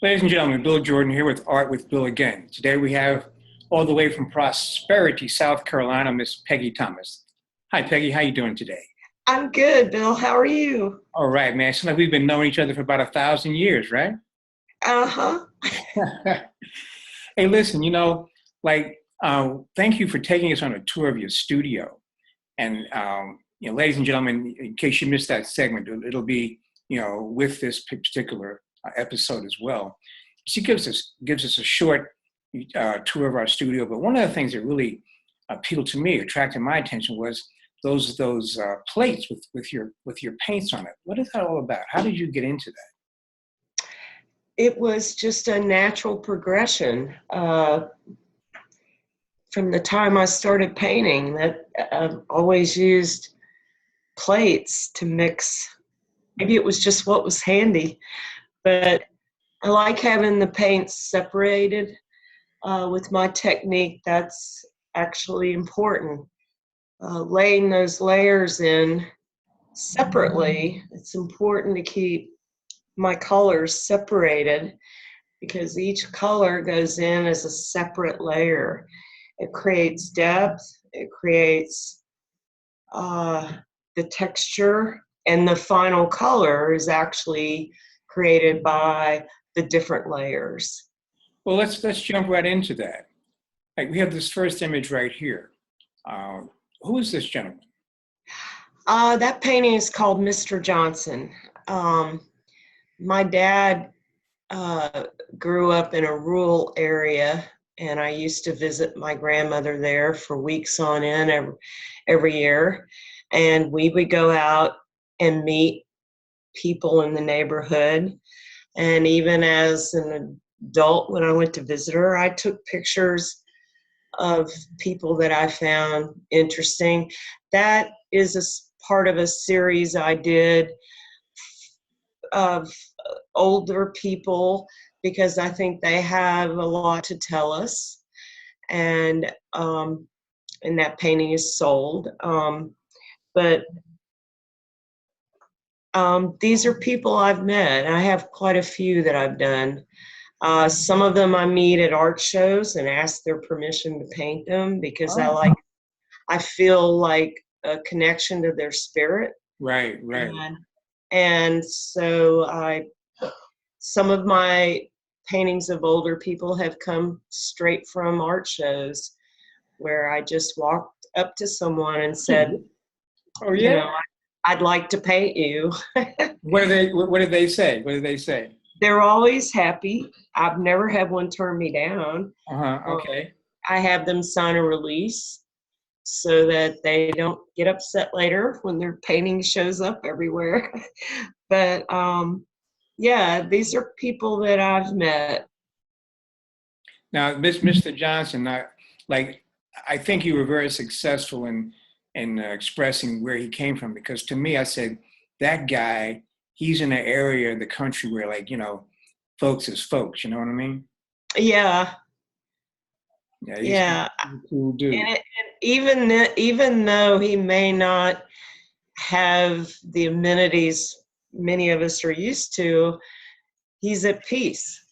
Ladies and gentlemen, Bill Jordan here with Art with Bill again. Today we have all the way from Prosperity, South Carolina, Miss Peggy Thomas. Hi, Peggy. How you doing today? I'm good, Bill. How are you? All right, man. Seems like we've been knowing each other for about 1,000 years, right? Uh-huh. Hey, listen. Thank you for taking us on a tour of your studio. And ladies and gentlemen, in case you missed that segment, it'll be with this particular episode as well. She gives us a short tour of our studio. But one of the things that really appealed to me, attracted my attention, was those plates with your paints on it. What is that all about? How did you get into that? It was just a natural progression from the time I started painting that I've always used plates to mix. Maybe it was just what was handy, but I like having the paints separated with my technique. That's actually important. Laying those layers in separately, it's important to keep my colors separated because each color goes in as a separate layer. It creates depth, it creates the texture, and the final color is actually created by the different layers. Well, let's jump right into that. Like we have this first image right here. Uh, who is this gentleman? That painting is called Mr. Johnson. My dad grew up in a rural area, and I used to visit my grandmother there for weeks on end every year. And we would go out and meet people in the neighborhood. And even as an adult, when I went to visit her, I took pictures of people that I found interesting. That is a part of a series I did of older people because I think they have a lot to tell us, and that painting is sold. But these are people I've met. I have quite a few that I've done. Some of them I meet at art shows and ask their permission to paint them because Oh. I feel like a connection to their spirit. Right, right. And so some of my paintings of older people have come straight from art shows where I just walked up to someone and said, Oh you yeah. know, I'd like to paint you. What did they say? What did they say? They're always happy. I've never had one turn me down. Uh-huh. Um, Okay. I have them sign a release so that they don't get upset later when their painting shows up everywhere. But yeah, these are people that I've met. Now, Mr. Johnson, like I think you were very successful in expressing where he came from because to me, I said that guy, he's in an area of the country where folks is folks. You know what I mean? Yeah, Yeah, he's yeah. a cool dude. And even though he may not have the amenities many of us are used to, he's at peace.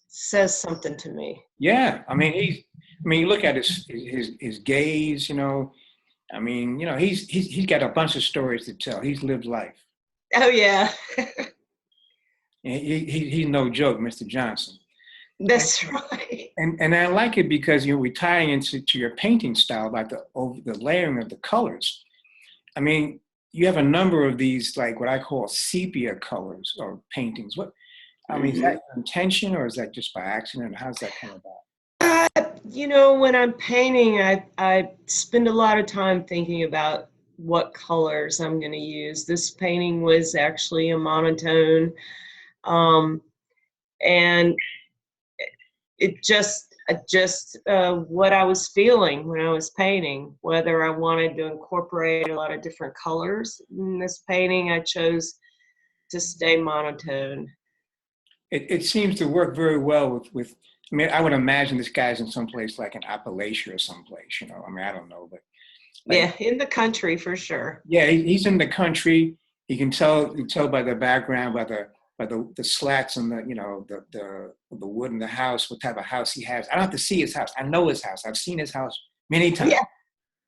Says something to me. Yeah, I mean, look at his gaze. I mean, he's got a bunch of stories to tell. He's lived life. Oh yeah, He's no joke, Mr. Johnson. And, that's right. and I like it because we're tying into your painting style, like the layering of the colors. I mean, you have a number of these, like what I call sepia colors or paintings. I mean, is that Mhm. your intention or is that just by accident? How's that come about? When I'm painting, I spend a lot of time thinking about what colors I'm going to use. This painting was actually a monotone, um, and it just what I was feeling when I was painting. Whether I wanted to incorporate a lot of different colors in this painting, I chose to stay monotone. It seems to work very well with. I mean, I would imagine this guy's in some place like in Appalachia or someplace. I mean, I don't know, but like, Yeah, in the country for sure. yeah, he's in the country. You can tell by the background, by the slats and the wood in the house, what type of house he has. I don't have to see his house. I know his house. I've seen his house many times. Yeah.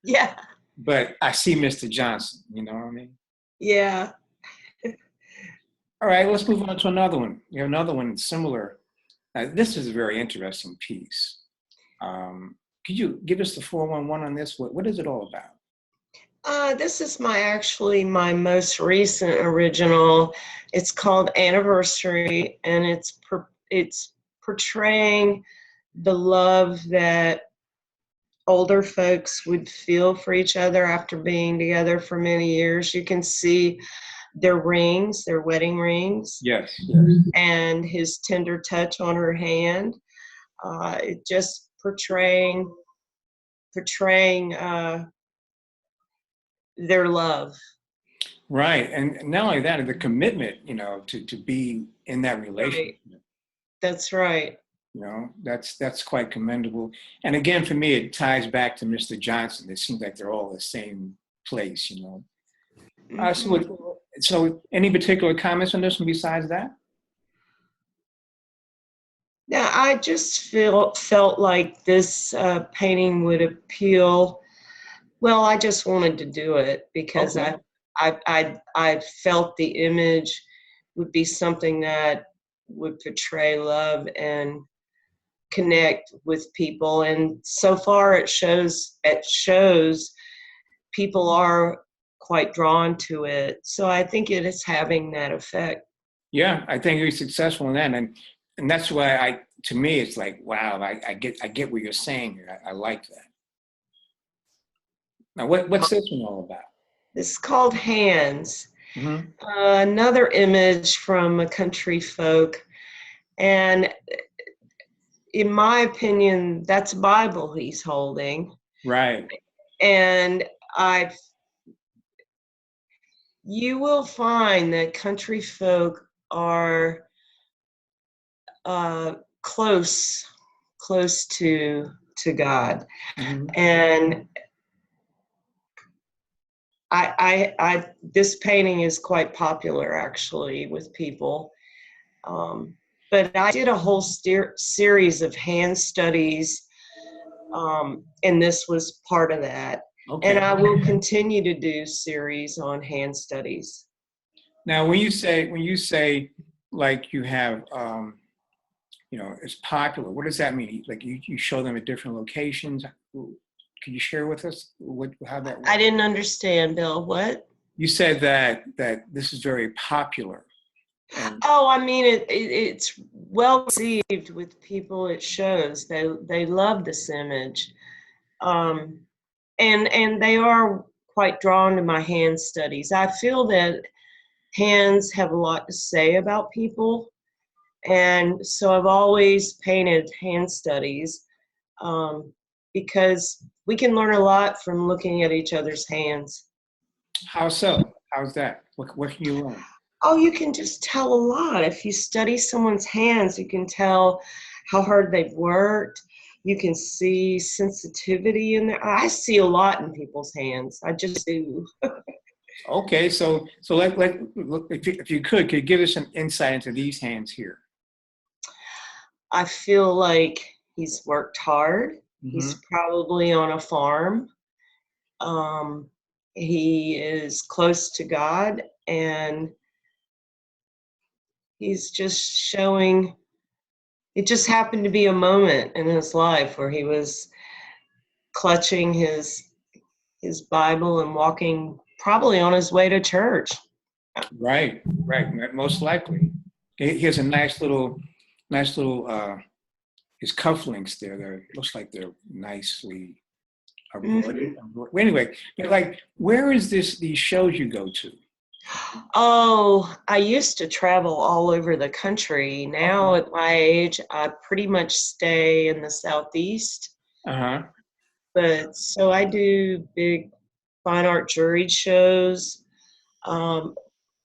Yeah. But I see Mr. Johnson. You know what I mean? Yeah. All right, let's move on to another one. You have another one similar. This is a very interesting piece. Could you give us the 411 on this? What is it all about? This is my most recent original. It's called Anniversary, and it's portraying the love that older folks would feel for each other after being together for many years. You can see their rings, their wedding rings. Yes, yes. And his tender touch on her hand. It just portraying their love. Right, and not only that, the commitment, to be in that relationship. Right. That's right. That's quite commendable. And again, for me, it ties back to Mr. Johnson. It seems like they're all the same place. Mm-hmm. So any particular comments on this one besides that? Now, I just felt like this painting would appeal. Well, I just wanted to do it because Okay. I felt the image would be something that would portray love and connect with people. And so far, it shows people are quite drawn to it. So I think it is having that effect. Yeah, I think you're successful in that, and that's why to me, it's like, wow, I get what you're saying here. I like that. Now, what's this one all about? This is called Hands. Mm-hmm. Another image from a country folk. And in my opinion, that's a Bible he's holding. Right. And you will find that country folk are close to God. Mm-hmm. And this painting is quite popular actually with people. But I did a whole series of hand studies, and this was part of that. Okay. And I will continue to do series on hand studies. Now, when you say like you have, it's popular, what does that mean? Like you show them at different locations? Can you share with us how that works? I didn't understand, Bill. What? You said that this is very popular. Oh, I mean, it's well received with people. It shows they love this image, and they are quite drawn to my hand studies. I feel that hands have a lot to say about people, and so I've always painted hand studies because we can learn a lot from looking at each other's hands. How so? How's that? What can you learn? Oh, you can just tell a lot. If you study someone's hands, you can tell how hard they've worked. You can see sensitivity in there. I see a lot in people's hands. I just do. Okay, so look, if you could you give us some insight into these hands here? I feel like he's worked hard. Mm-hmm. He's probably on a farm. He is close to God, and he's just showing, it just happened to be a moment in his life where he was clutching his Bible and walking probably on his way to church. Right, most likely. He has a nice little his cufflinks there. It looks like they're nicely embroidered. Mm-hmm. Anyway, like, where is these shows you go to? Oh, I used to travel all over the country. Now at my age, I pretty much stay in the Southeast. Uh-huh. But so I do big fine art juried shows,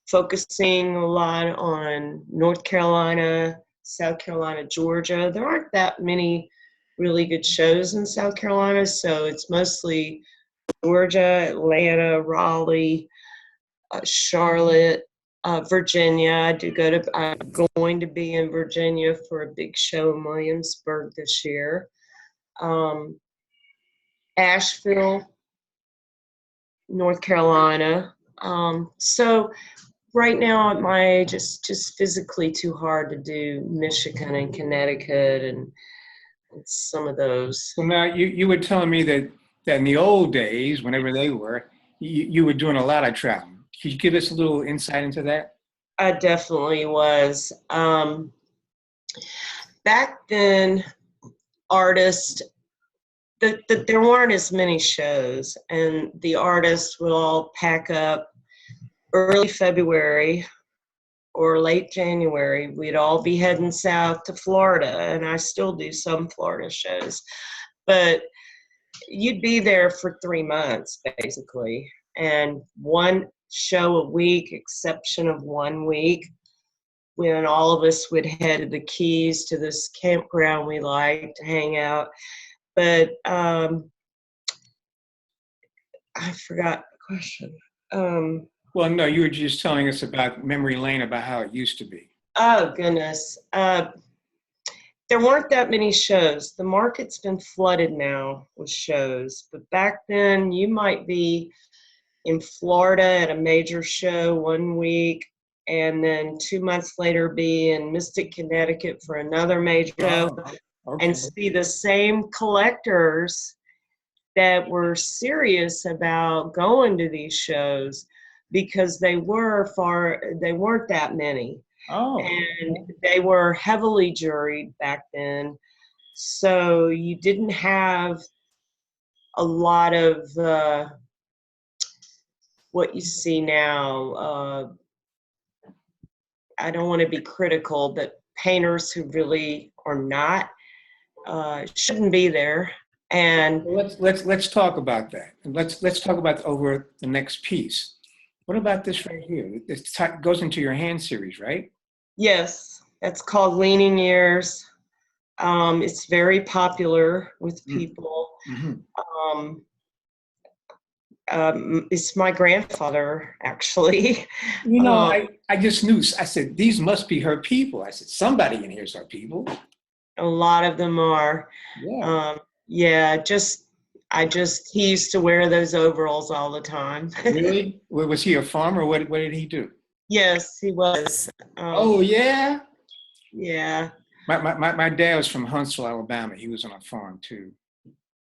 focusing a lot on North Carolina, South Carolina, Georgia. There aren't that many really good shows in South Carolina, so it's mostly Georgia, Atlanta, Raleigh, Charlotte, Virginia. I'm going to be in Virginia for a big show in Williamsburg this year. Asheville, North Carolina. So right now at my age, it's just physically too hard to do Michigan and Connecticut and some of those. So now you were telling me that in the old days, whenever they were, you were doing a lot of traveling. Could you give us a little insight into that? I definitely was. Back then, artists, there weren't as many shows, and the artists would all pack up early February or late January. We'd all be heading south to Florida, and I still do some Florida shows. But you'd be there for 3 months, basically, and one show a week, exception of 1 week, when all of us would head to the Keys to this campground we liked to hang out. But I forgot the question. Well, no, you were just telling us about memory lane, about how it used to be. Oh, goodness. There weren't that many shows. The market's been flooded now with shows. But back then, you might be in Florida at a major show 1 week, and then 2 months later be in Mystic, Connecticut for another major show, and see the same collectors that were serious about going to these shows, because they weren't that many. And they were heavily juried back then. So you didn't have a lot of what you see now. I don't want to be critical, but painters who really are not shouldn't be there. And let's talk about that. And let's talk about over the next piece. What about this right here? This goes into your hand series, right? Yes, that's called Leaning Years. It's very popular with people. Mm-hmm. It's my grandfather, actually. You know, I just knew. I said, these must be her people. I said, somebody in here is her people. A lot of them are. Yeah. He used to wear those overalls all the time. Really? Was he a farmer? What did he do? Yes, he was. Oh, yeah? Yeah. My dad was from Huntsville, Alabama. He was on a farm too.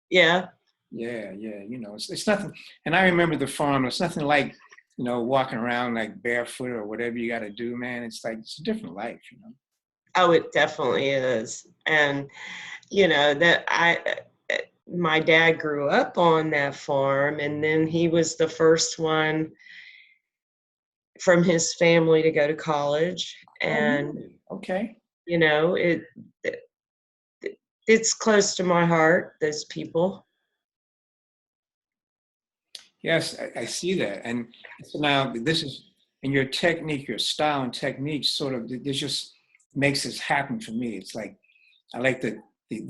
Yeah. Yeah. You know, it's nothing. And I remember the farm. It's nothing like, you know, walking around like barefoot or whatever you got to do, man. It's like, it's a different life, you know. Oh, it definitely is. And, you know, my dad grew up on that farm, and then he was the first one from his family to go to college. And okay, you know, it's close to my heart, those people. Yes, I see that. And so now this is, and your technique, your style and technique sort of, this just makes this happen for me. It's like, I like the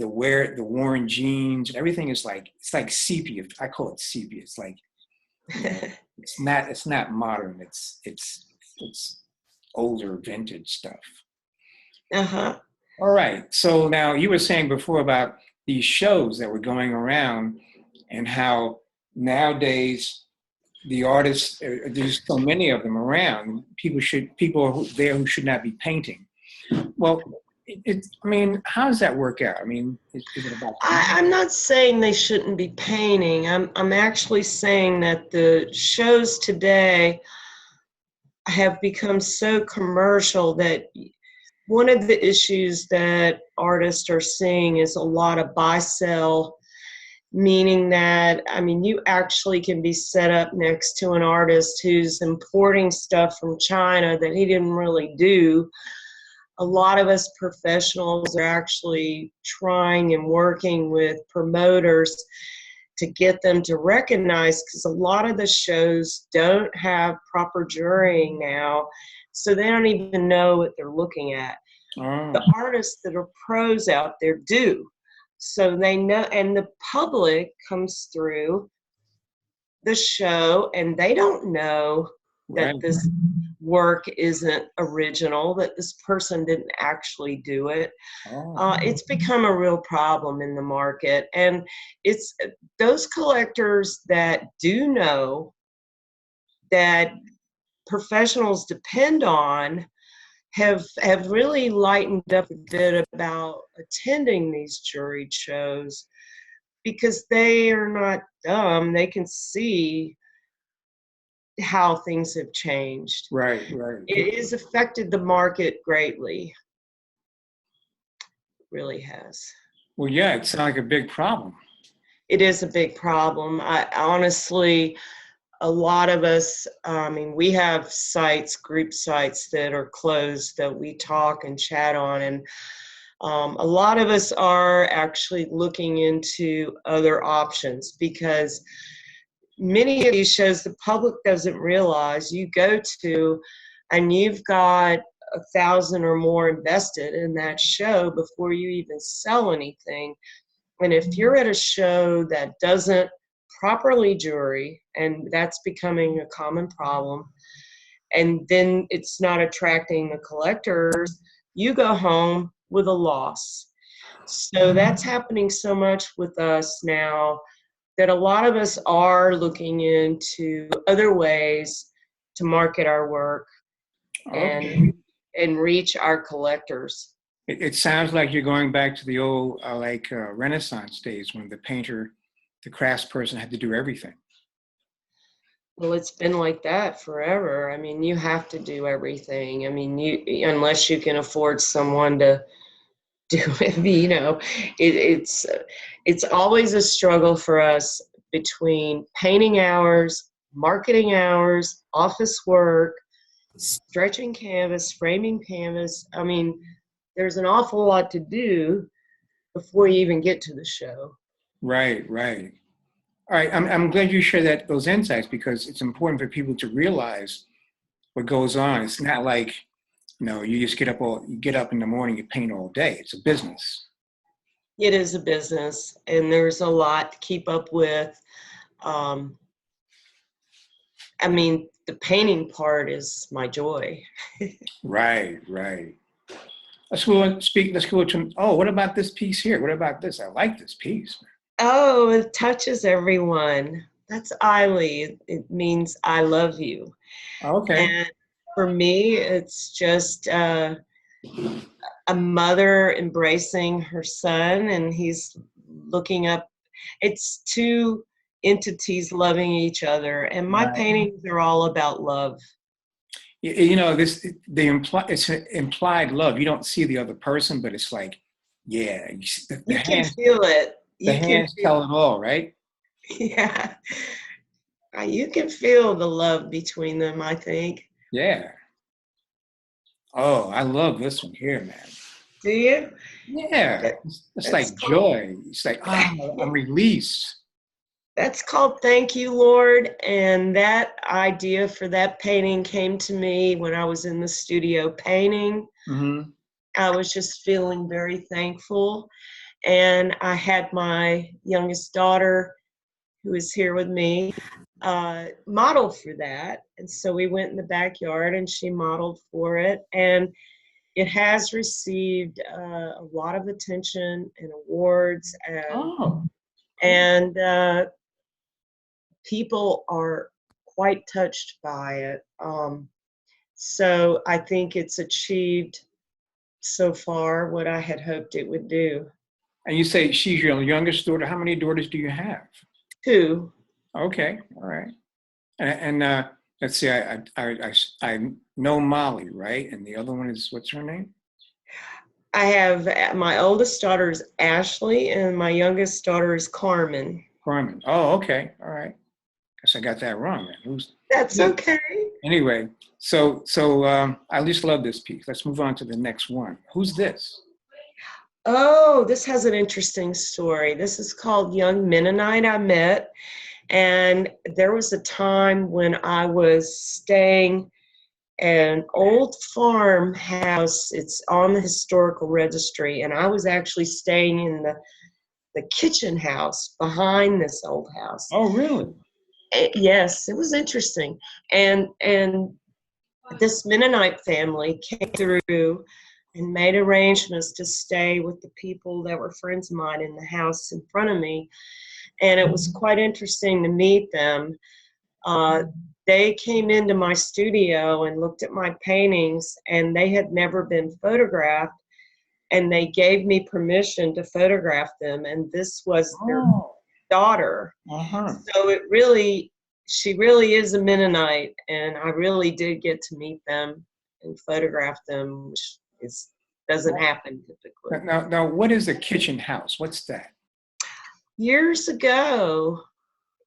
worn jeans. Everything is like, it's like sepia. I call it sepia. It's like, you know, it's not modern. It's older vintage stuff. Uh-huh. All right. So now you were saying before about these shows that were going around and how nowadays the artists, there's so many of them around. People are there who should not be painting. Well, I mean, how does that work out? I mean, is it about? I'm not saying they shouldn't be painting. I'm actually saying that the shows today have become so commercial that one of the issues that artists are seeing is a lot of buy-sell, meaning that, I mean, you actually can be set up next to an artist who's importing stuff from China that he didn't really do. A lot of us professionals are actually trying and working with promoters to get them to recognize, because a lot of the shows don't have proper jurying now, so they don't even know what they're looking at. The artists that are pros out there do. So they know, and the public comes through the show and they don't know Right. that this work isn't original, that this person didn't actually do it. Oh, It's become a real problem in the market. And it's those collectors that do know that professionals depend on have really lightened up a bit about attending these juried shows, because they are not dumb. They can see how things have changed. right, right. It has affected the market greatly. It really has. Well, yeah, it sounds like a big problem. It is a big problem. I honestly, a lot of us, I mean, we have sites, group sites that are closed that we talk and chat on, and a lot of us are actually looking into other options, because many of these shows the public doesn't realize you go to, and you've got 1,000 or more invested in that show before you even sell anything. And if you're at a show that doesn't properly jury, and that's becoming a common problem, and then it's not attracting the collectors, you go home with a loss. So that's happening so much with us now, that a lot of us are looking into other ways to market our work Okay. and reach our collectors. It sounds like you're going back to the old Renaissance days when the painter, the craftsperson had to do everything. Well, it's been like that forever. I mean, you have to do everything. I mean, you, unless you can afford someone to do it, it's always a struggle for us between painting hours, marketing hours, office work, stretching canvas, framing canvas. I mean, there's an awful lot to do before you even get to the show. Right, right. All right, I'm glad you share those insights, because it's important for people to realize what goes on. It's not like, you just you get up in the morning, you paint all day. It's a business. It is a business, and there's a lot to keep up with. Um, I mean, the painting part is my joy. Right, right. Let's go to, oh, what about this piece here? What about this? I like this piece. Oh, it touches everyone. That's Eiley. It means I love you. Okay. And for me, it's just a mother embracing her son, and he's looking up. It's two entities loving each other, and my Right. paintings are all about love. It's an implied love. You don't see the other person, but it's like, yeah, You can feel it. the You can hands feel, tell it all, right? yeah. You can feel the love between them, I think. Yeah. Oh, I love this one here, man. Do you? Yeah, That, it's that's like called joy. It's like, I'm released. that's called Thank You, Lord. And that idea for that painting came to me when I was in the studio painting. Hmm. I was just feeling very thankful. And I had my youngest daughter, who is here with me, model for that. And so we went in the backyard and she modeled for it. And it has received a lot of attention and awards, Oh, cool. and people are quite touched by it. So I think it's achieved so far what I had hoped it would do. And you say she's your youngest daughter. How many daughters do you have? Two. Okay, all right. And let's see, I know Molly, right? And the other one is, what's her name? I have my oldest daughter is Ashley, and my youngest daughter is Carmen. Carmen. Oh, okay, all right. Guess I got that wrong then. That's okay. Anyway, so I just love this piece. Let's move on to the next one. Who's this? Oh, this has an interesting story. This is called Young Mennonite I Met. And there was a time when I was staying an old farmhouse. It's on the historical registry. And I was actually staying in the kitchen house behind this old house. Oh, really? Yes, it was interesting. And this Mennonite family came through and made arrangements to stay with the people that were friends of mine in the house in front of me. And it was quite interesting to meet them. They came into my studio and looked at my paintings, and they had never been photographed, and they gave me permission to photograph them. And this was their Oh, daughter. uh-huh. So she really is a Mennonite, and I really did get to meet them and photograph them, which doesn't happen typically. Now, what is a kitchen house? What's that? Years ago,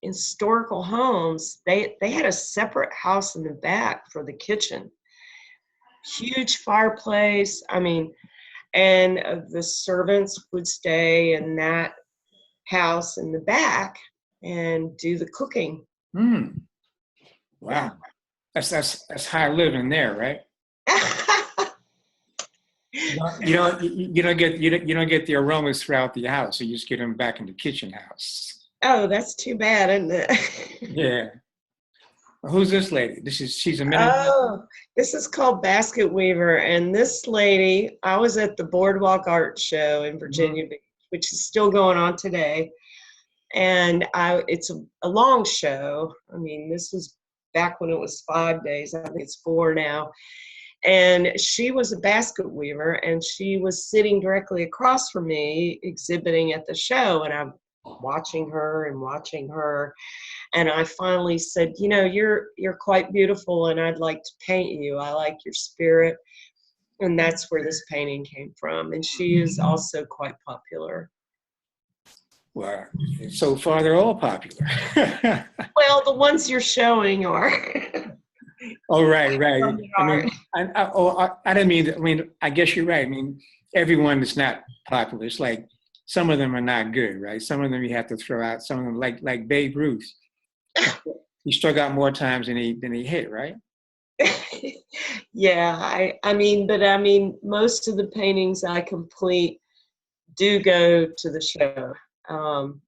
in historical homes, they had a separate house in the back for the kitchen. Huge fireplace. I mean, and the servants would stay in that house in the back and do the cooking. Hmm. Yeah. Wow. That's high living there, right? You don't get the aromas throughout the house. You just get them back in the kitchen house. Oh, that's too bad, isn't it? Yeah. Who's this lady? She's a Mennonite. Oh, this is called Basketweaver. And this lady, I was at the Boardwalk Art Show in Mhm. Virginia Beach, which is still going on today. And it's a long show. I mean, this was back when it was 5 days. I think it's 4 now. And she was a basket weaver, and she was sitting directly across from me exhibiting at the show. And I'm watching her and watching her. And I finally said, you're quite beautiful, and I'd like to paint you. I like your spirit. And that's where this painting came from. And she is also quite popular. Well, so far they're all popular. Well, the ones you're showing are. Oh, right, right. I are. mean, I didn't mean. I mean, I guess you're right. I mean, everyone is not popular. It's like some of them are not good, right? Some of them you have to throw out. Some of them, like Babe Ruth, he struck out more times than he hit, right? Yeah, but most of the paintings I complete do go to the show. Um,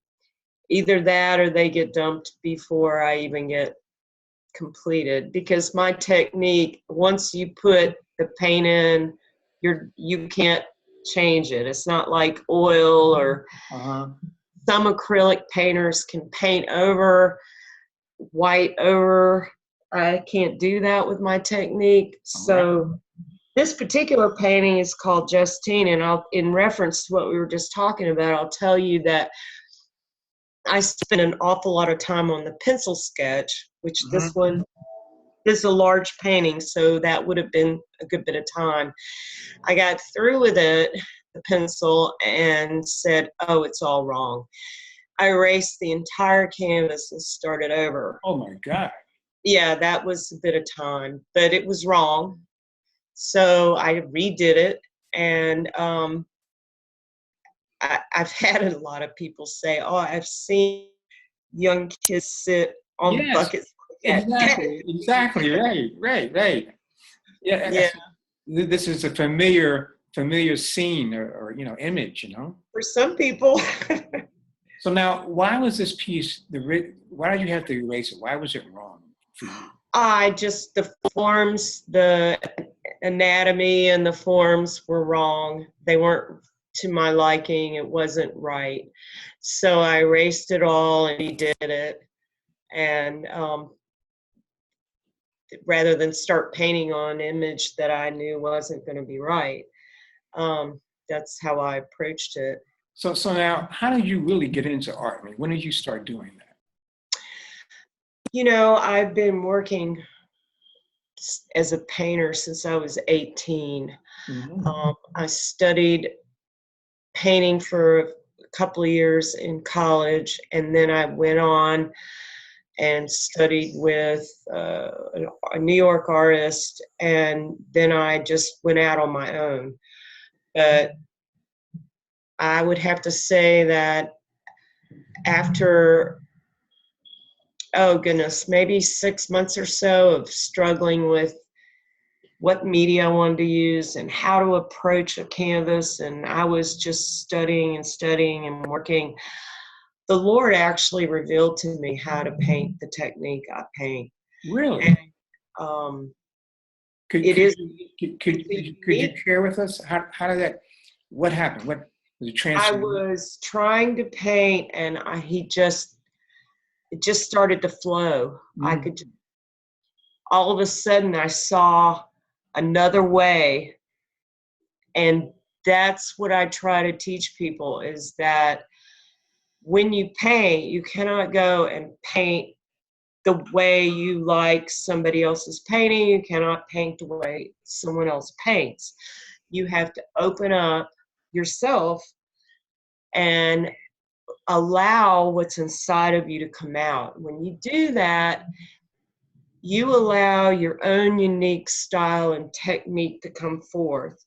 Either that or they get dumped before I even get completed, because my technique, once you put the paint in, you can't change it. It's not like oil, or Uh-huh. some acrylic painters can paint over, white over. I can't do that with my technique. All right. So this particular painting is called Justine, and in reference to what we were just talking about, I'll tell you that I spent an awful lot of time on the pencil sketch, which Mhm. this is a large painting, so that would have been a good bit of time. I got through with it, the pencil, and said, oh, it's all wrong. I erased the entire canvas and started over. Oh my God. Yeah, that was a bit of time, but it was wrong. So I redid it, and I've had a lot of people say, oh, I've seen young kids sit on Yes, buckets like that. exactly. Right. Yeah. Yeah, This is a familiar scene or image. for some people. So now, why was this piece why did you have to erase it? Why was it wrong for you? The forms, the anatomy and the forms were wrong. They weren't to my liking. It wasn't right. So I erased it all and redid it. And rather than start painting on an image that I knew wasn't going to be right, um, that's how I approached it. So now, how did you really get into art? I mean, when did you start doing that? I've been working as a painter since I was 18. Mhm. I studied painting for a couple of years in college, and then I went on and studied with a New York artist, and then I just went out on my own. But I would have to say that after, oh goodness, maybe 6 months or so of struggling with what media I wanted to use and how to approach a canvas, and I was just studying and studying and working, the Lord actually revealed to me how to paint the technique I paint. Really? And, um, Could it could is, you it's a could you unique. share with us how did that, what happened? What was it, I transform? was trying to paint, and it just started to flow. I Mm. could, all of a sudden, I saw another way, and that's what I try to teach people, is that when you paint, you cannot go and paint the way you like somebody else's painting. You cannot paint the way someone else paints. You have to open up yourself and allow what's inside of you to come out. When you do that, you allow your own unique style and technique to come forth.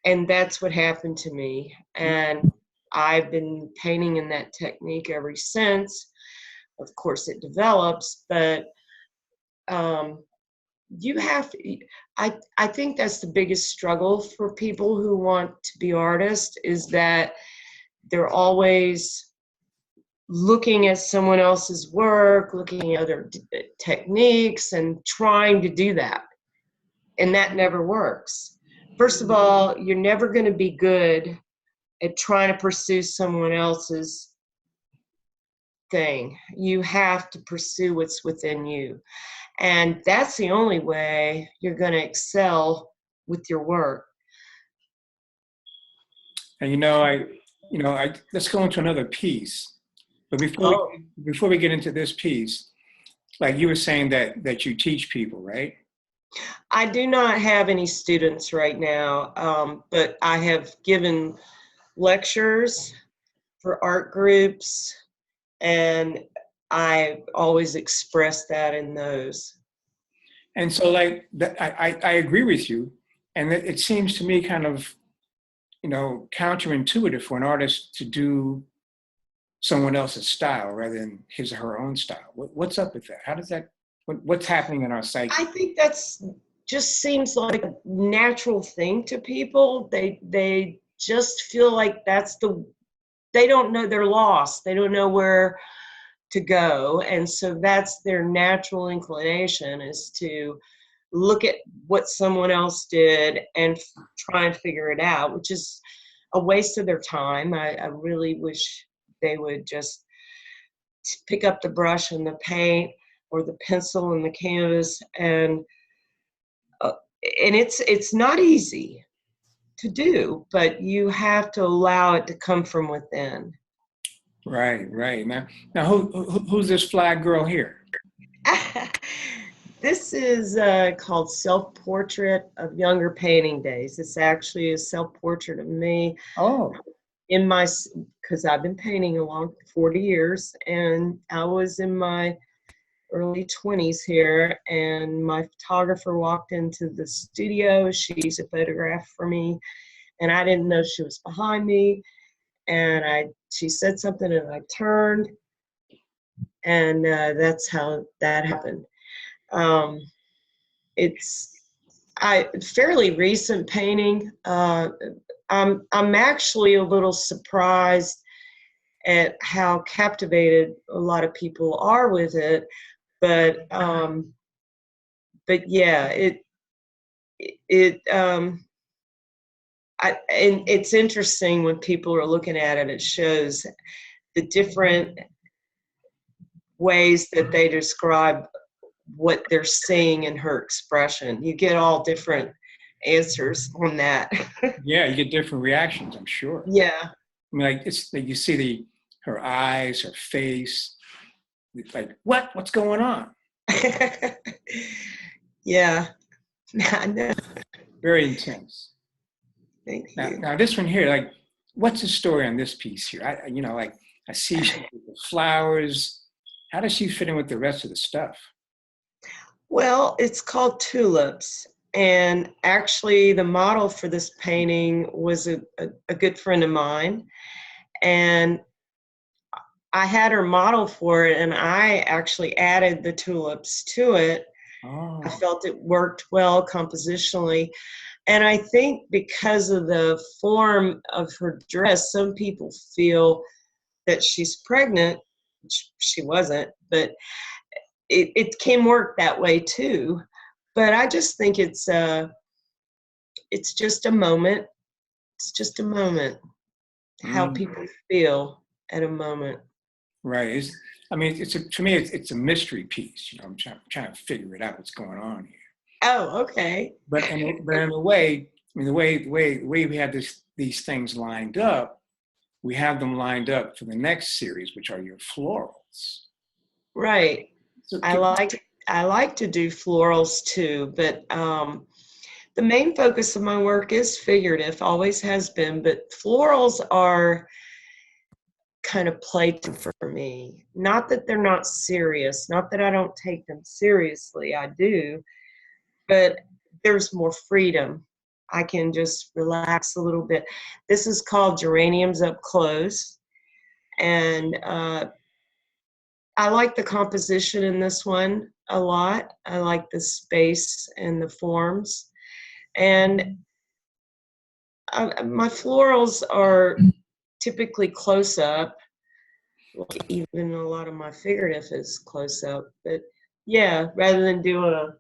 And that's what happened to me. And I've been painting in that technique ever since. Of course, it develops, but um, you have to, I think that's the biggest struggle for people who want to be artists, is that they're always looking at someone else's work, looking at other techniques, and trying to do that. And that never works. First of all, you're never going to be good at trying to pursue someone else's thing. You have to pursue what's within you. And that's the only way you're going to excel with your work. And let's go into another piece. But Oh, before we get into this piece, like you were saying that you teach people, right? I do not have any students right now, but I have given lectures for art groups, and I always express that in those. And so like that, I agree with you. And it seems to me kind of, counterintuitive for an artist to do someone else's style rather than his or her own style. What's up with that? How does that, what's happening in our I psyche? think that's just seems like a natural thing to people. They just feel like they don't know, they're lost. They don't know where to go, and so that's their natural inclination, is to look at what someone else did and try and figure it out, which is a waste of their time. I really wish they would just pick up the brush and the paint, or the pencil and the canvas, uh, and it's not easy to do, but you have to allow it to come from within. Right, right. Now who's this flag girl here? This is called Self-Portrait of Younger Painting Days. It's actually a self-portrait of me Oh, in my, because I've been painting along 40 years, and I was in my early 20s here, and my photographer walked into the studio. She's a photograph for me, and I didn't know she was behind me. And she said something, and I turned, and that's how that happened. Um, it's fairly recent painting. I'm actually a little surprised at how captivated a lot of people are with it, but yeah, it and it's interesting when people are looking at it. It shows the different ways that they describe what they're seeing in her expression. You get all different answers on that. yeah, you get different reactions, I'm sure. Yeah. I mean, like it's like you see her eyes, her face, it's like, what's going on? Yeah. I know. Very intense. Thank Now, you. now this one here, like, what's the story on this piece here? Like I see she with the flowers. How does she fit in with the rest of the stuff? Well, it's called Tulips. And actually, the model for this painting was a good friend of mine. And I had her model for it, and I actually added the tulips to it. I Oh, felt it worked well compositionally. And I think because of the form of her dress, some people feel that she's pregnant, which she wasn't, but it can work that way too. But I just think it's just a moment. It's just a moment, how Mm, people feel at a moment. right. I mean, to me, it's a mystery piece. I'm trying to figure it out what's going on here. Oh, okay. But in a way, I mean, the way we have these things lined up, we have them lined up for the next series, which are your florals. Right. So, I like to do florals too, but the main focus of my work is figurative, always has been, but florals are kind of playtime for me. Not that they're not serious, not that I don't take them seriously, I do, but there's more freedom. I can just relax a little bit. This is called Geraniums Up Close, and I like the composition in this one a lot. I like the space and the forms. And my florals are typically close up. Even a lot of my figurative is close up. But yeah, rather than do a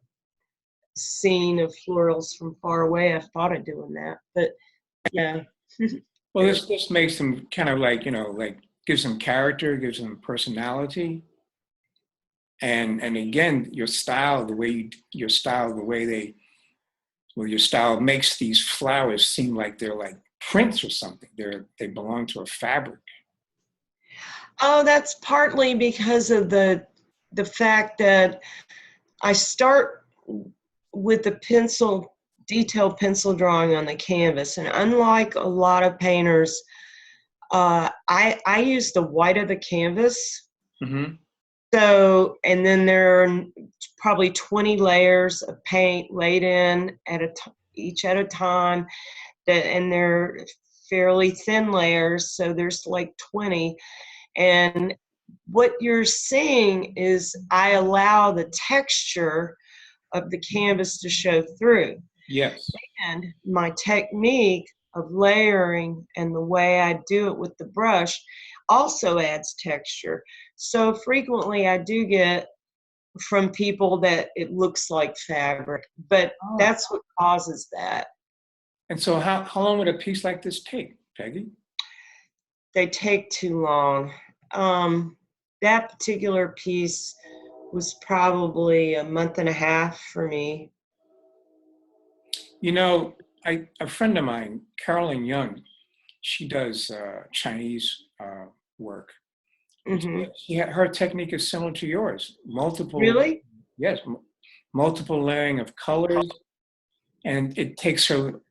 scene of florals from far away, I thought of doing that. But yeah. well, this makes them kind of like like gives them character, gives them personality, and again, your style, your style, the way your style makes these flowers seem like they're like prints or something. They belong to a fabric. Oh, that's partly because of the fact that I start with the detailed pencil drawing on the canvas, and unlike a lot of painters, I use the white of the canvas. Mm-hmm. So, and then there are probably 20 layers of paint laid in each at a time, and they're fairly thin layers, so there's like 20. And what you're seeing is I allow the texture of the canvas to show through. Yes. And my technique of layering and the way I do it with the brush also adds texture. So frequently I do get from people that it looks like fabric, but Oh. that's what causes that. And so, how long would a piece like this take, Peggy? They take too long. That particular piece was probably a month and a half for me. You know, a friend of mine, Carolyn Young, she does Chinese work. And Hmm. her technique is similar to yours. Really? Yes, multiple layering of colors, and it takes her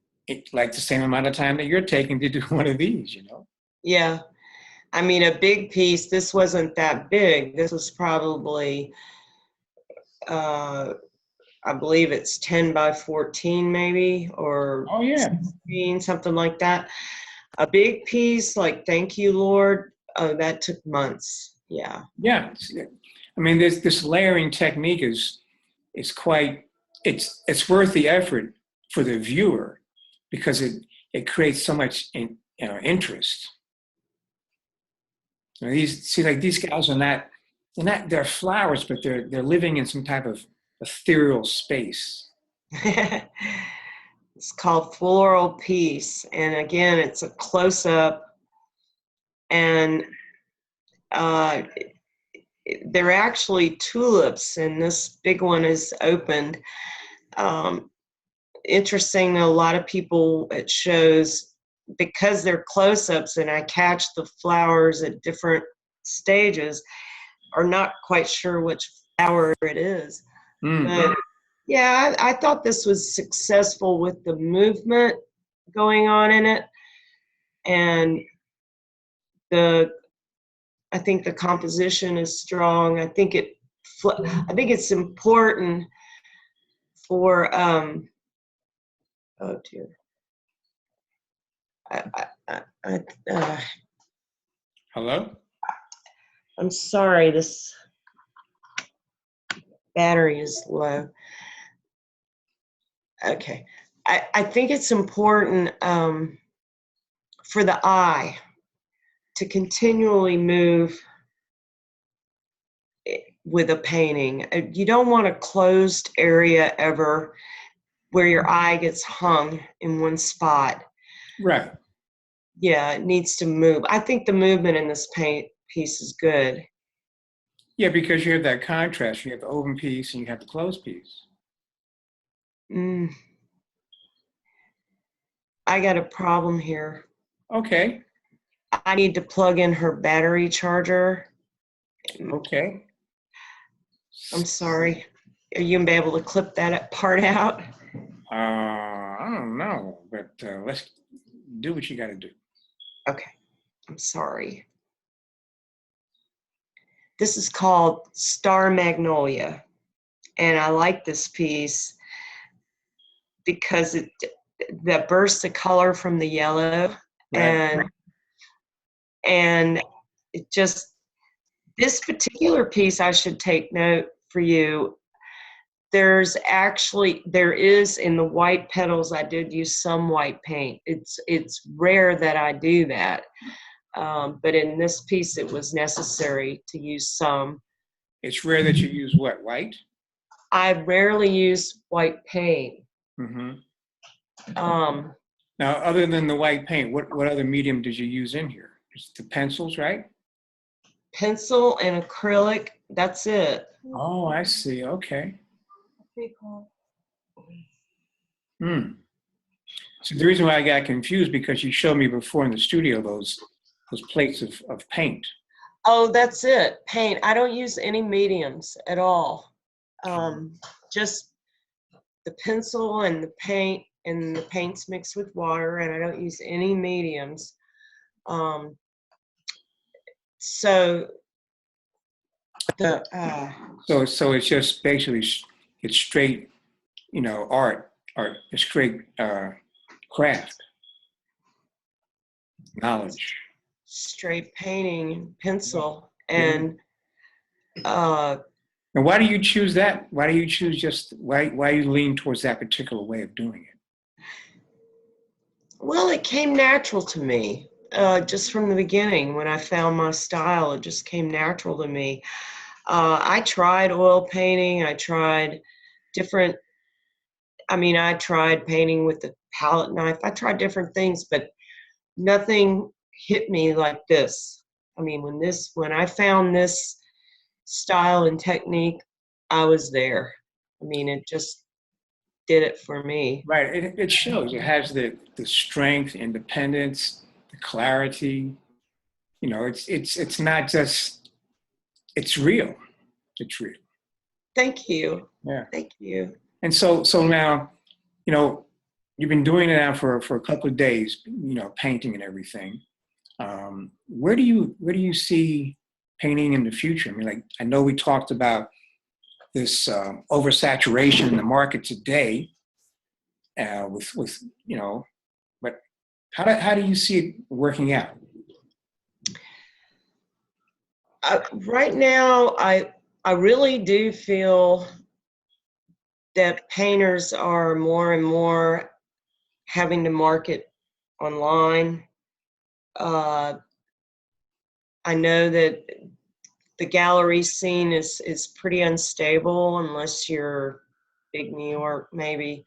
like the same amount of time that you're taking to do one of these. Yeah. I mean, a big piece, this wasn't that big. This was probably, uh, I believe it's 10 by 14 maybe, or Oh yeah, 16, something like that. A big piece, like Thank You, Lord, that took months. Yeah. yeah. I mean, this layering technique is quite it's worth the effort for the viewer because it creates so much interest. These guys are not they're flowers, but they're living in some type of ethereal space. It's called Floral Piece. And again, it's a close up, and uh, they're actually tulips, and this big one is opened. Um, Interesting, a lot of people at shows, because they're close-ups and I catch the flowers at different stages, are not quite sure which flower it is. Mm. But yeah, I thought this was successful with the movement going on in it, and the I think the composition is strong. I think it's important for oh dear. I, Hello? I'm sorry, this battery is low. Okay. I think it's important for the eye to continually move with a painting. You don't want a closed area ever where your eye gets hung in one spot. Right. Yeah, it needs to move. I think the movement in this paint piece is good. Yeah, because you have that contrast. You have the open piece and you have the closed piece. I got a problem here. Okay. I need to plug in her battery charger. Okay. I'm sorry. Are you going to be able to clip that part out? I don't know, but let's do what you got to do. Okay. I'm sorry. This is called Star Magnolia. And I like this piece because the burst of color from the yellow, Right. and it just, this particular piece, I should take note for you, there is in the white petals, I did use some white paint. It's rare that I do that. But in this piece, it was necessary to use some. It's rare that you use what, white? I rarely use white paint. Mm-hmm. Um, Now, other than the white paint, what other medium did you use in here? Just the pencils, right? Pencil and acrylic, that's it. Oh, I see. Okay. Hmm. So the reason why I got confused because you showed me before in the studio those plates of paint. Oh, that's it, paint. I don't use any mediums at all. Just the pencil and the paint's mixed with water, and I don't use any mediums. So it's just basically it's straight, art, straight craft, knowledge. Straight painting and pencil, Yeah. and And why do you choose that? Why do you choose why you lean towards that particular way of doing it? well, it came natural to me. Just from the beginning, when I found my style, it just came natural to me. I tried oil painting. I tried I tried painting with the palette knife. I tried different things, but nothing hit me like this. I mean, when I found this style and technique, I was there. I mean, it just did it for me. Right. It shows. It has the strength, independence, the clarity. It's not just. It's real. It's real. Thank you. Yeah. Thank you. And so now, you've been doing it now for a couple of days. Painting and everything. Where do you see painting in the future? I mean, like I know we talked about this oversaturation in the market today. With but how do you see it working out? Right now, I really do feel that painters are more and more having to market online. I know that the gallery scene is pretty unstable unless you're big New York, maybe.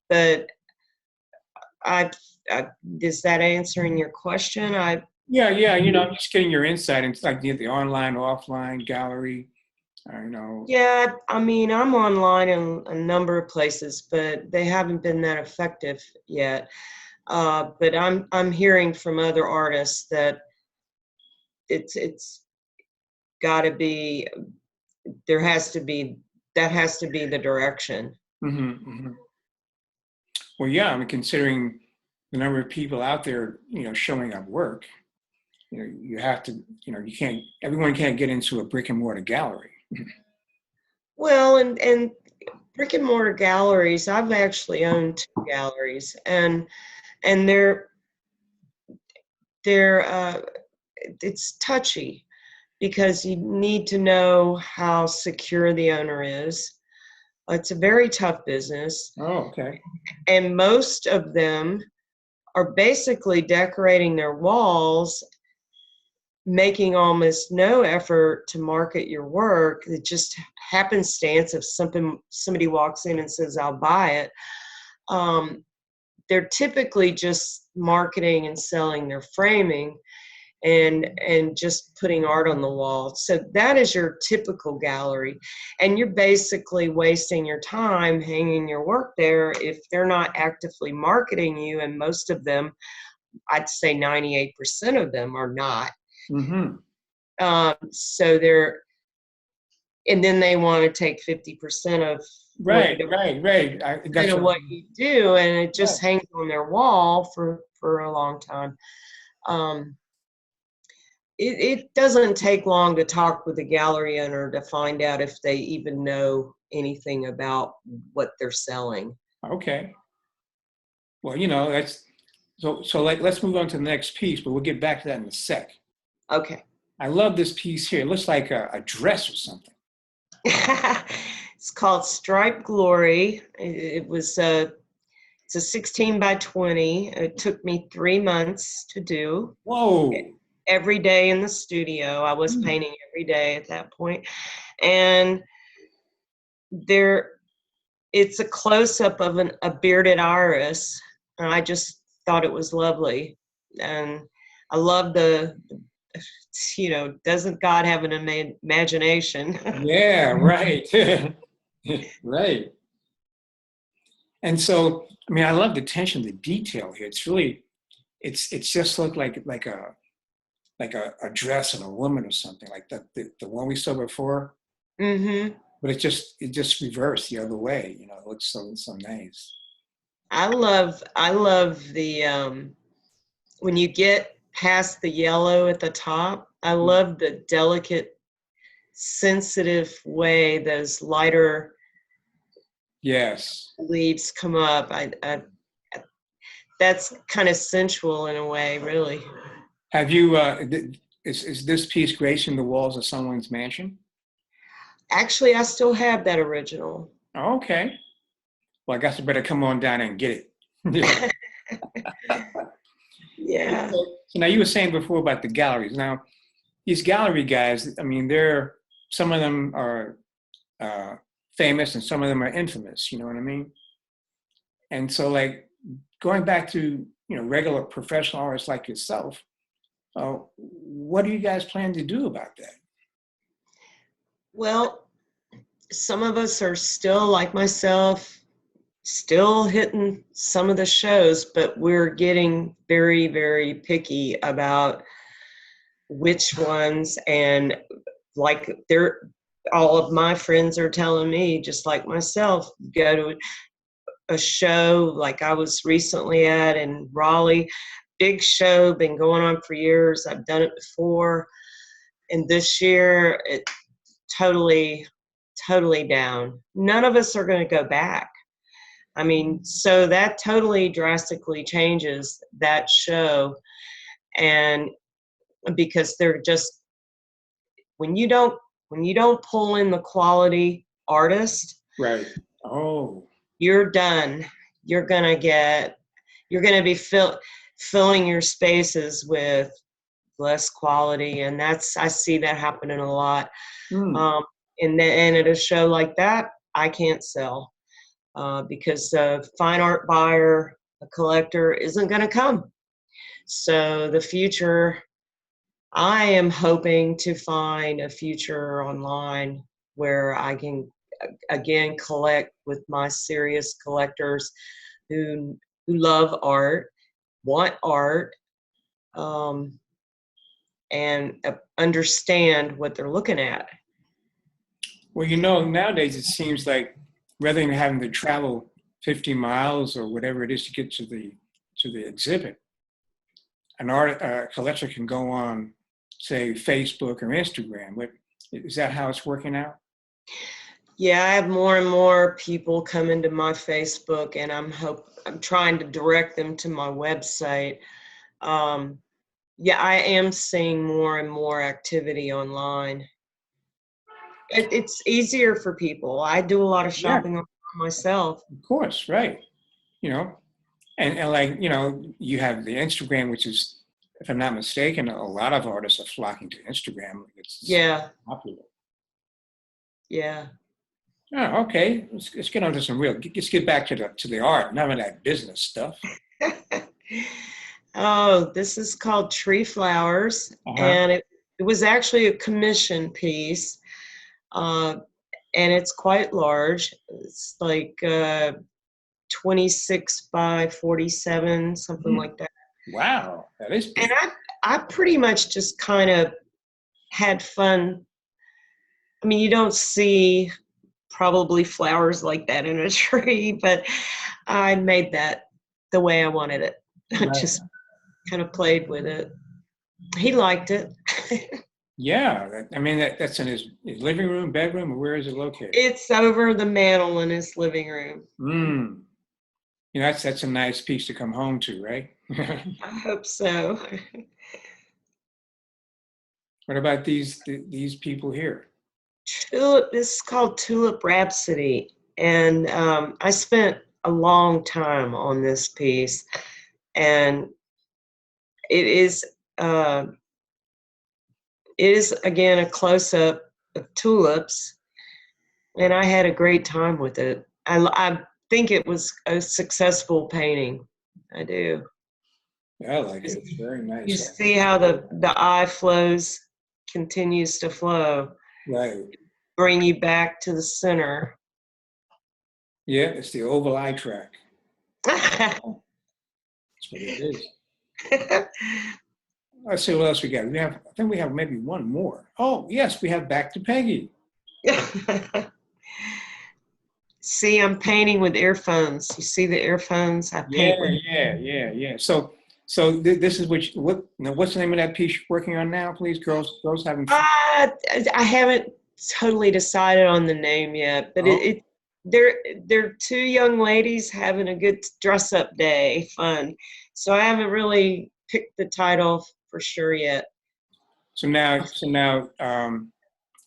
But I is that answering your question? Yeah. I'm just getting your insight into like the online, offline gallery. Yeah, I mean, I'm online in a number of places, but they haven't been that effective yet. But I'm hearing from other artists that it's got to be, that has to be the direction. Mm-hmm, mm-hmm. Well, yeah. I mean, considering the number of people out there, showing up work, you have to, everyone can't get into a brick and mortar gallery. Well, and brick and mortar galleries, I've actually owned 2 galleries, and they're it's touchy because you need to know how secure the owner is. It's a very tough business. Oh, okay. And most of them are basically decorating their walls making almost no effort to market your work. It just happenstance if somebody walks in and says, I'll buy it. They're typically just marketing and selling their framing and just putting art on the wall. So that is your typical gallery. And you're basically wasting your time hanging your work there if they're not actively marketing you. And most of them, I'd say 98% of them are not. Mm-hmm. So they're, and then they want to take 50% of Right. That's what you do, and it just hangs on their wall for a long time. It doesn't take long to talk with the gallery owner to find out if they even know anything about what they're selling. Okay. Well, that's so like let's move on to the next piece, but we'll get back to that in a sec. Okay. I love this piece here. It looks like a dress or something. It's called Stripe Glory. It's a 16 by 20. It took me 3 months to do. Whoa. Every day in the studio. I was painting every day at that point. And it's a close-up of a bearded iris. And I just thought it was lovely. And I love doesn't God have an imagination? Yeah, right. Right. And so, I mean, I love the attention to detail here. It's really, it's just looked like a dress on a woman or something, like the one we saw before. Mm-hmm. But it just reversed the other way. It looks so nice. I love the when you get past the yellow at the top. I love the delicate, sensitive way those lighter leaves come up. I that's kind of sensual in a way, really. Have you? Is this piece gracing the walls of someone's mansion? Actually, I still have that original. Okay. Well, I guess I better come on down and get it. Yeah. So now you were saying before about the galleries. Now, these gallery guys, I mean, some of them are famous and some of them are infamous. You know what I mean? And so, like, going back to regular professional artists like yourself, what do you guys plan to do about that? Well, some of us are still, like myself, still hitting some of the shows, but we're getting very, very picky about which ones. And like all of my friends are telling me, just like myself, go to a show like I was recently at in Raleigh. Big show, been going on for years. I've done it before. And this year, it totally down. None of us are going to go back. I mean, so that totally drastically changes that show. And because they're just, when you don't pull in the quality artist, right? Oh, you're done. You're going to be filling your spaces with less quality. And I see that happening a lot. And at a show like that, I can't sell because a fine art buyer, a collector, isn't going to come. So the future, I am hoping to find a future online where I can again collect with my serious collectors who love art, want art, and understand what they're looking at. Well, nowadays it seems like rather than having to travel 50 miles or whatever it is to get to the exhibit, a collector can go on, say, Facebook or Instagram. Is that how it's working out? Yeah, I have more and more people come into my Facebook, and I'm trying to direct them to my website. Yeah, I am seeing more and more activity online. It's easier for people. I do a lot of shopping myself. Of course, right. And like, you have the Instagram, which is if I'm not mistaken, a lot of artists are flocking to Instagram. It's Yeah, popular. yeah. Oh, okay. Let's get on to some real. Let's get back to the art, none of that business stuff. Oh, this is called Tree Flowers, Uh-huh. and it was actually a commission piece, uh, and it's quite large. It's like 26 by 47, something Hmm. like that. Wow, that is And big. I pretty much just kind of had fun. I mean, you don't see probably flowers like that in a tree, but I made that the way I wanted it. Right. Just kind of played with it. He liked it. Yeah, I mean that's in his living room, bedroom, or where is it located? It's over the mantle in his living room. Mm. You know, that's a nice piece to come home to, right? I hope so. What about these people here? Tulip, this is called Tulip Rhapsody. And I spent a long time on this piece. And it is, uh, it is again a close up of tulips. And I had a great time with it. I think it was a successful painting. I do. Yeah, I like it. It's very You nice. see how the eye flows, continues to flow, Right. bring you back to the center. Yeah, it's the oval eye track. That's what it is. Let's see what else we got. I think we have maybe one more. Oh, yes, we have Back to Peggy. See, I'm painting with earphones. You see the earphones? I Yeah, paint with. yeah. This is what's the name of that piece you're working on now, please? Girls having fun. I haven't totally decided on the name yet, but Oh, they're two young ladies having a good dress up day, fun. So I haven't really picked the title for sure yet. so now,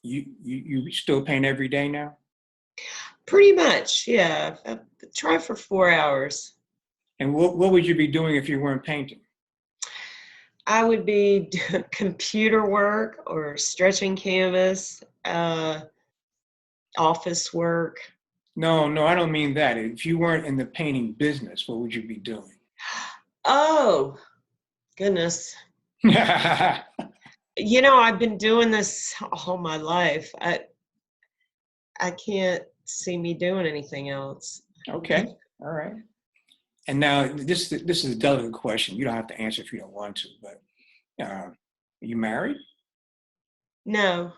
you still paint every day now? Pretty much, yeah. I try for 4 hours. And what would you be doing if you weren't painting? I would be doing computer work or stretching canvas, office work. No, I don't mean that. If you weren't in the painting business, what would you be doing? Oh, goodness. I've been doing this all my life. I can't see me doing anything else. Okay, all right. And now this is a delicate question. You don't have to answer if you don't want to, but are you married? No.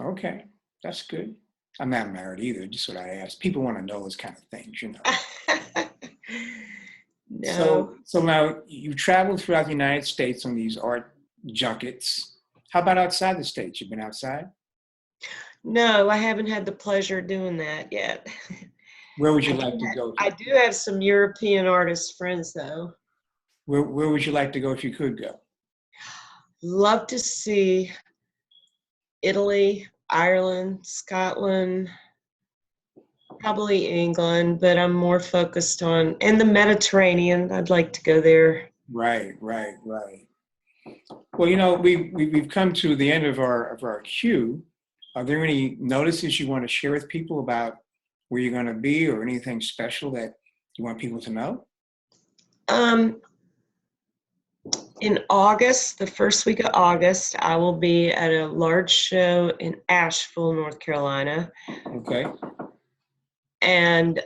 Okay, that's good. I'm not married either, just what I ask. People want to know those kind of things. So, No. so now you've traveled throughout the United States on these art junkets. How about outside the States? You've been outside? No, I haven't had the pleasure of doing that yet. Where would I you do like to go I to? do have some European artist friends though. Where would you like to go if you could go? Love to see Italy, Ireland, Scotland, probably England, but I'm more focused on and the Mediterranean. I'd like to go there. Right. Well, we've come to the end of our queue. Are there any notices you want to share with people about where you're going to be, or anything special that you want people to know? Um, in August, the first week of August, I will be at a large show in Asheville, North Carolina, Okay. and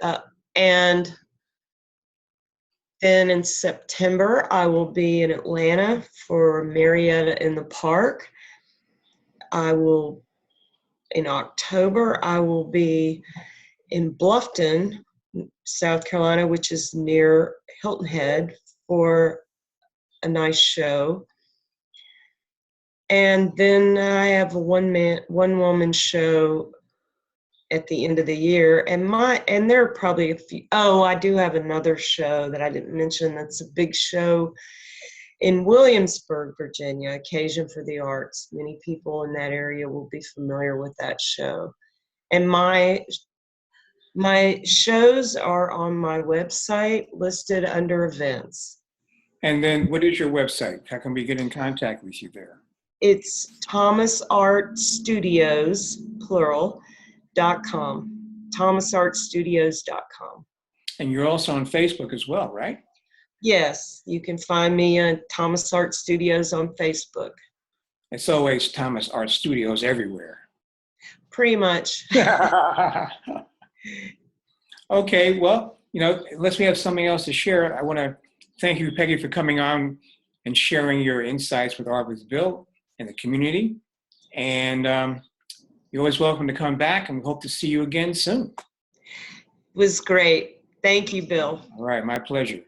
then in September I will be in Atlanta for Marietta in the Park. In October I will be in Bluffton, South Carolina, which is near Hilton Head, for a nice show. And then I have a one woman show at the end of the year. And there are probably a few. Oh, I do have another show that I didn't mention. That's a big show in Williamsburg, Virginia, Occasion for the Arts. Many people in that area will be familiar with that show. And my shows are on my website listed under events. And then what is your website? How can we get in contact with you there? It's Thomas Art Studios, plural, .com. thomasartstudios.com. And you're also on Facebook as well, right? Yes, you can find me at Thomas Art Studios on Facebook. It's always Thomas Art Studios everywhere. Pretty much. Okay, well, unless we have something else to share, I want to thank you, Peggy, for coming on and sharing your insights with Arborsville and the community. And you're always welcome to come back, and we hope to see you again soon. It was great. Thank you, Bill. All right, my pleasure.